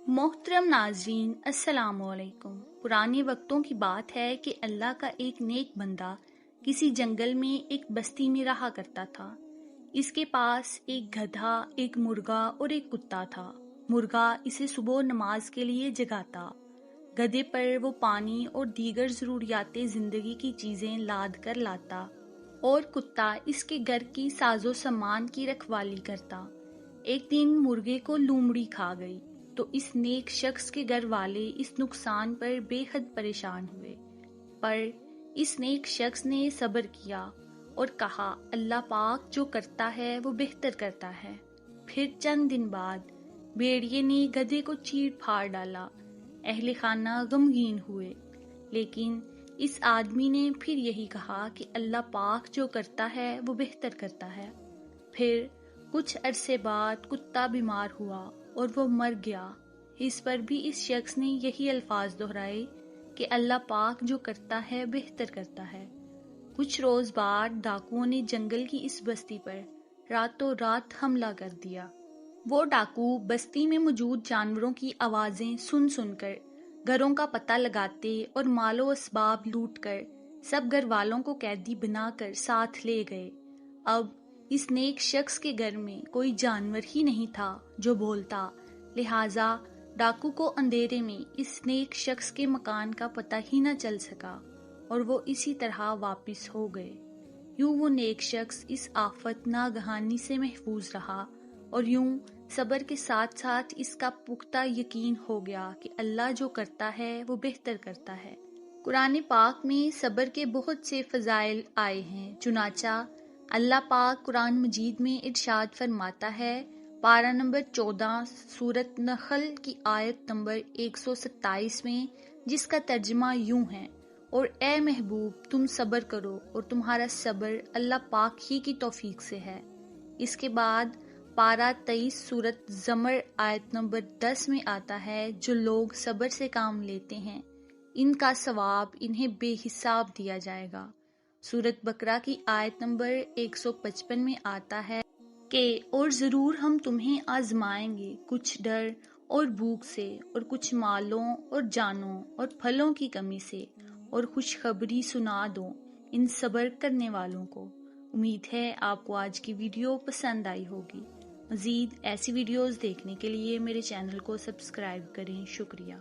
محترم ناظرین، السلام علیکم۔ پرانے وقتوں کی بات ہے کہ اللہ کا ایک نیک بندہ کسی جنگل میں ایک بستی میں رہا کرتا تھا۔ اس کے پاس ایک گدھا، ایک مرغا اور ایک کتا تھا۔ مرغا اسے صبح نماز کے لیے جگاتا، گدھے پر وہ پانی اور دیگر ضروریات زندگی کی چیزیں لاد کر لاتا، اور کتا اس کے گھر کی ساز و سامان کی رکھوالی کرتا۔ ایک دن مرغے کو لومڑی کھا گئی تو اس نیک شخص کے گھر والے اس نقصان پر بے حد پریشان ہوئے، پر اس نیک شخص نے صبر کیا اور کہا اللہ پاک جو کرتا ہے وہ بہتر کرتا ہے۔ پھر چند دن بعد بھیڑیے نے گدھے کو چیڑ پھاڑ ڈالا۔ اہل خانہ غمگین ہوئے، لیکن اس آدمی نے پھر یہی کہا کہ اللہ پاک جو کرتا ہے وہ بہتر کرتا ہے۔ پھر کچھ عرصے بعد کتا بیمار ہوا اور وہ مر گیا۔ اس پر بھی اس شخص نے یہی الفاظ دہرائے کہ اللہ پاک جو کرتا ہے بہتر کرتا ہے۔ کچھ روز بعد ڈاکوؤں نے جنگل کی اس بستی پر راتوں رات حملہ کر دیا۔ وہ ڈاکو بستی میں موجود جانوروں کی آوازیں سن سن کر گھروں کا پتہ لگاتے اور مال و اسباب لوٹ کر سب گھر والوں کو قیدی بنا کر ساتھ لے گئے۔ اب اس نیک شخص کے گھر میں کوئی جانور ہی نہیں تھا جو بولتا، لہٰذا ڈاکو کو اندھیرے میں اس نیک شخص کے مکان کا پتہ ہی نہ چل سکا اور وہ اسی طرح واپس ہو گئے۔ یوں وہ نیک شخص اس آفت ناگہانی سے محفوظ رہا، اور یوں صبر کے ساتھ ساتھ اس کا پختہ یقین ہو گیا کہ اللہ جو کرتا ہے وہ بہتر کرتا ہے۔ قرآن پاک میں صبر کے بہت سے فضائل آئے ہیں، چنانچہ اللہ پاک قرآن مجید میں ارشاد فرماتا ہے، پارہ نمبر 14 سورۃ نحل کی آیت نمبر 127 میں، جس کا ترجمہ یوں ہے، اور اے محبوب تم صبر کرو اور تمہارا صبر اللہ پاک ہی کی توفیق سے ہے۔ اس کے بعد پارہ 23 سورۃ زمر آیت نمبر 10 میں آتا ہے، جو لوگ صبر سے کام لیتے ہیں ان کا ثواب انہیں بے حساب دیا جائے گا۔ سورۃ بقرہ کی آیت نمبر 155 میں آتا ہے کہ اور ضرور ہم تمہیں آزمائیں گے، کچھ ڈر اور بھوک سے، اور کچھ مالوں اور جانوں اور پھلوں کی کمی سے، اور خوشخبری سنا دو ان صبر کرنے والوں کو۔ امید ہے آپ کو آج کی ویڈیو پسند آئی ہوگی۔ مزید ایسی ویڈیوز دیکھنے کے لیے میرے چینل کو سبسکرائب کریں۔ شکریہ۔